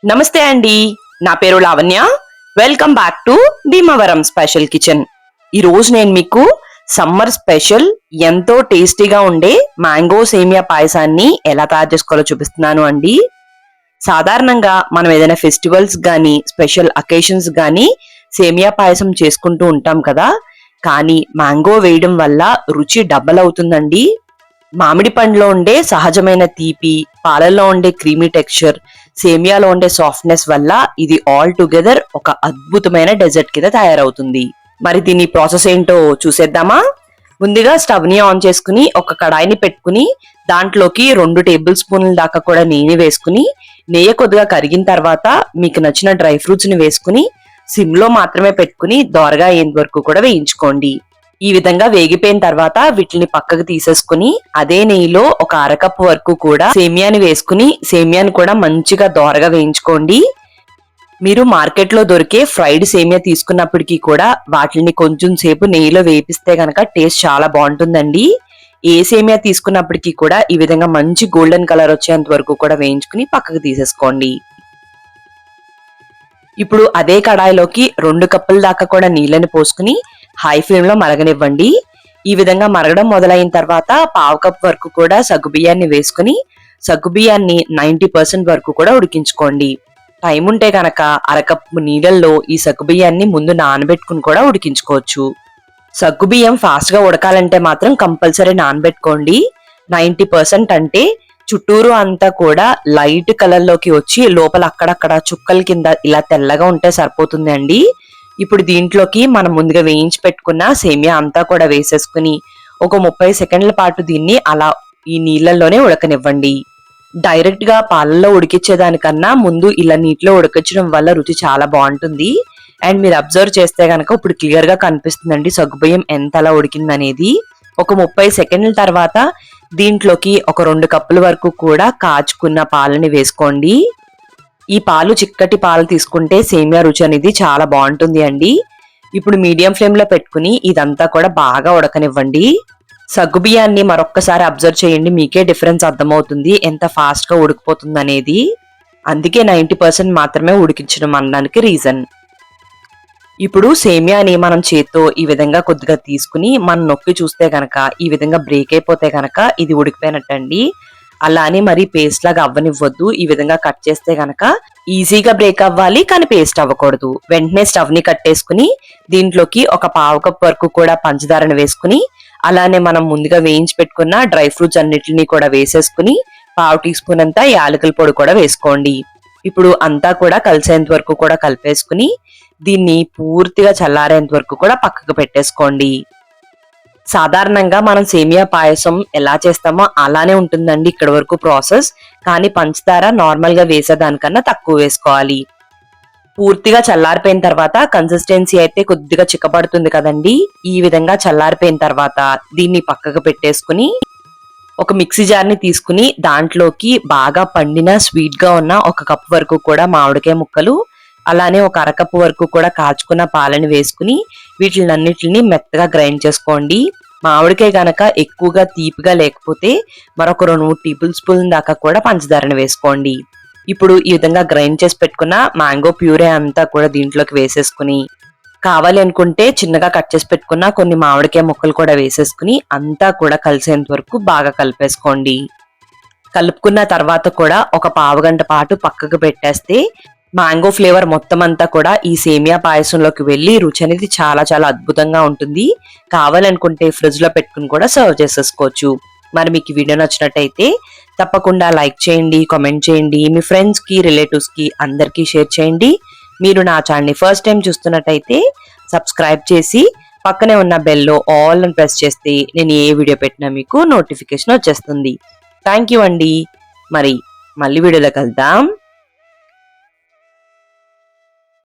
నమస్తే అండి, నా పేరు Lavanya. Welcome back to Bhimavaram special kitchen. ఈ రోజు నేను మీకు సమ్మర్ స్పెషల్ ఎంతో టేస్టీగా ఉండే మ్యాంగో సేమియా పాయసాన్ని ఎలా తయారు చేసుకోవాలో చూపిస్తున్నాను అండి. సాధారణంగా మనం ఏదైనా ఫెస్టివల్స్ గానీ స్పెషల్ అకేషన్స్ గానీ సేమియా పాయసం చేసుకుంటూ ఉంటాం కదా, కానీ మ్యాంగో వేయడం వల్ల రుచి డబల్ అవుతుందండి. మామిడి పండులో ఉండే సహజమైన తీపి, పాలల్లో ఉండే క్రీమీ టెక్స్చర్, సేమియాలో ఉండే సాఫ్ట్నెస్ వల్ల ఇది ఆల్ టుగెదర్ ఒక అద్భుతమైన డెజర్ట్ కింద తయారవుతుంది. మరి దీని ప్రాసెస్ ఏంటో చూసేద్దామా? ముందుగా స్టవ్ ని ఆన్ చేసుకుని ఒక కడాయిని పెట్టుకుని దాంట్లోకి 2 టేబుల్ స్పూన్ల దాకా కూడా నెయ్యి వేసుకుని, నెయ్యి కొద్దిగా కరిగిన తర్వాత మీకు నచ్చిన డ్రై ఫ్రూట్స్ ని వేసుకుని సిమ్ లో మాత్రమే పెట్టుకుని దోరగా అయ్యేంత వరకు కూడా వేయించుకోండి. ఈ విధంగా వేగిపోయిన తర్వాత వీటిని పక్కకు తీసేసుకుని అదే నెయ్యిలో ఒక అరకప్పు వరకు కూడా సేమియాని వేసుకుని సేమియాని కూడా మంచిగా దోరగా వేయించుకోండి. మీరు మార్కెట్ లో దొరికే ఫ్రైడ్ సేమియా తీసుకున్నప్పటికీ కూడా వాటిని కొంచెం సేపు నెయ్యిలో వేపిస్తే గనక టేస్ట్ చాలా బాగుంటుందండి. ఏ సేమియా తీసుకున్నప్పటికీ కూడా ఈ విధంగా మంచి గోల్డెన్ కలర్ వచ్చేంత వరకు కూడా వేయించుకుని పక్కకు తీసేసుకోండి. ఇప్పుడు అదే కడాయిలోకి 2 కప్పుల దాకా కూడా నీళ్ళని పోసుకుని హై ఫ్లేమ్ లో మరగనివ్వండి. ఈ విధంగా మరగడం మొదలైన తర్వాత 1/2 కప్ వరకు కూడా సగ్గుబియ్యాన్ని వేసుకుని సగ్గుబియ్యాన్ని 90% వరకు కూడా ఉడికించుకోండి. టైం ఉంటే కనుక అరకప్పు నీళ్ళల్లో ఈ సగ్గుబియ్యాన్ని ముందు నానబెట్టుకుని కూడా ఉడికించుకోవచ్చు. సగ్గుబియ్యం ఫాస్ట్ గా ఉడకాలంటే మాత్రం కంపల్సరీ నానబెట్టుకోండి. 90% అంటే చుట్టూరు అంతా కూడా లైట్ కలర్ లోకి వచ్చి లోపల అక్కడక్కడ చుక్కల కింద ఇలా తెల్లగా ఉంటే సరిపోతుంది అండి. ఇప్పుడు దీంట్లోకి మనం ముందుగా వేయించి పెట్టుకున్న సేమియా అంతా కూడా వేసేసుకుని ఒక 30 సెకండ్ల పాటు దీన్ని అలా ఈ నీళ్ళల్లోనే ఉడకనివ్వండి. డైరెక్ట్ గా పాలల్లో ఉడికించేదానికన్నా ముందు ఇలా నీటిలో ఉడకించడం వల్ల రుచి చాలా బాగుంటుంది. అండ్ మీరు అబ్జర్వ్ చేస్తే గనక ఇప్పుడు క్లియర్ గా కనిపిస్తుందండి సగ్గుబియ్యం ఎంత అలా ఉడికిందనేది. ఒక 30 సెకండ్ల తర్వాత దీంట్లోకి ఒక 2 కప్పుల వరకు కూడా కాచుకున్న పాలని వేసుకోండి. ఈ పాలు చిక్కటి పాలు తీసుకుంటే సేమియా రుచి అనేది చాలా బాగుంటుంది అండి. ఇప్పుడు మీడియం ఫ్లేమ్ లో పెట్టుకుని ఇదంతా కూడా బాగా ఉడకనివ్వండి. సగ్గుబియ్యాన్ని మరొక్కసారి అబ్జర్వ్ చేయండి, మీకే డిఫరెన్స్ అర్థమవుతుంది ఎంత ఫాస్ట్ గా ఉడికిపోతుంది అనేది. అందుకే 90% మాత్రమే ఉడికించడం అనడానికి రీజన్. ఇప్పుడు సేమియాని మనం చేత్తో ఈ విధంగా కొద్దిగా తీసుకుని మనం నొక్కి చూస్తే గనక ఈ విధంగా బ్రేక్ అయిపోతే గనక ఇది ఉడికిపోయినట్టండి. అలానే మరి పేస్ట్ లాగా అవ్వనివ్వద్దు. ఈ విధంగా కట్ చేస్తే గనక ఈజీగా బ్రేక్ అవ్వాలి కానీ పేస్ట్ అవ్వకూడదు. వెంటనే స్టవ్ ని కట్టేసుకుని దీంట్లోకి ఒక 1/2 కప్ వరకు కూడా పంచదారను వేసుకుని అలానే మనం ముందుగా వేయించి పెట్టుకున్న డ్రై ఫ్రూట్స్ అన్నిటిని కూడా వేసేసుకుని 1/2 టీ స్పూన్ అంతా యాలకుల పొడి కూడా వేసుకోండి. ఇప్పుడు అంతా కూడా కలిసేంత వరకు కూడా కలిపేసుకుని దీన్ని పూర్తిగా చల్లారేంత వరకు కూడా పక్కకు పెట్టేసుకోండి. సాధారణంగా మనం సేమియా పాయసం ఎలా చేస్తామో అలానే ఉంటుందండి ఇక్కడ వరకు ప్రాసెస్. కానీ పంచదార నార్మల్ గా వేసేదానికన్నా తక్కువ వేసుకోవాలి. పూర్తిగా చల్లారిపోయిన తర్వాత కన్సిస్టెన్సీ అయితే కొద్దిగా చిక్కబడుతుంది కదండి. ఈ విధంగా చల్లారిపోయిన తర్వాత దీన్ని పక్కకు పెట్టేసుకుని ఒక మిక్సీ జార్ ని తీసుకుని దాంట్లోకి బాగా పండిన స్వీట్ గా ఉన్న 1 కప్ వరకు కూడా మామిడికాయ ముక్కలు, అలానే ఒక అరకప్పు వరకు కూడా కాచుకున్న పాలని వేసుకుని వీటినన్నిటిని మెత్తగా గ్రైండ్ చేసుకోండి. మామిడికాయ గనక ఎక్కువగా తీపిగా లేకపోతే మరొక 2 టేబుల్ స్పూన్ దాకా కూడా పంచదారని వేసుకోండి. ఇప్పుడు ఈ విధంగా గ్రైండ్ చేసి పెట్టుకున్న మ్యాంగో ప్యూరే అంతా కూడా దీంట్లోకి వేసేసుకుని కావాలి అనుకుంటే చిన్నగా కట్ చేసి పెట్టుకున్న కొన్ని మామిడికాయ ముక్కలు కూడా వేసేసుకుని అంతా కూడా కలిసేంత వరకు బాగా కలిపేసుకోండి. కలుపుకున్న తర్వాత కూడా ఒక 1/2 గంట పాటు పక్కకు పెట్టేస్తే మ్యాంగో ఫ్లేవర్ మొత్తం అంతా కూడా ఈ సేమియా పాయసంలోకి వెళ్లి రుచి అనేది చాలా చాలా అద్భుతంగా ఉంటుంది. కావాలనుకుంటే ఫ్రిడ్జ్ లో పెట్టుకుని కూడా సర్వ్ చేసేసుకోవచ్చు. మరి మీకు వీడియో నచ్చినట్టయితే తప్పకుండా లైక్ చేయండి, కామెంట్ చేయండి, మీ ఫ్రెండ్స్ కి రిలేటివ్స్ కి అందరికీ షేర్ చేయండి. మీరు నా ఛానల్ ని ఫస్ట్ టైం చూస్తున్నట్టయితే సబ్స్క్రైబ్ చేసి పక్కనే ఉన్న బెల్ లో ఆల్ అని ప్రెస్ చేస్తే నేను ఏ వీడియో పెట్టినా మీకు నోటిఫికేషన్ వచ్చేస్తుంది. థ్యాంక్ యూ అండి. మరి మళ్ళీ వీడియోలో కలుద్దాం.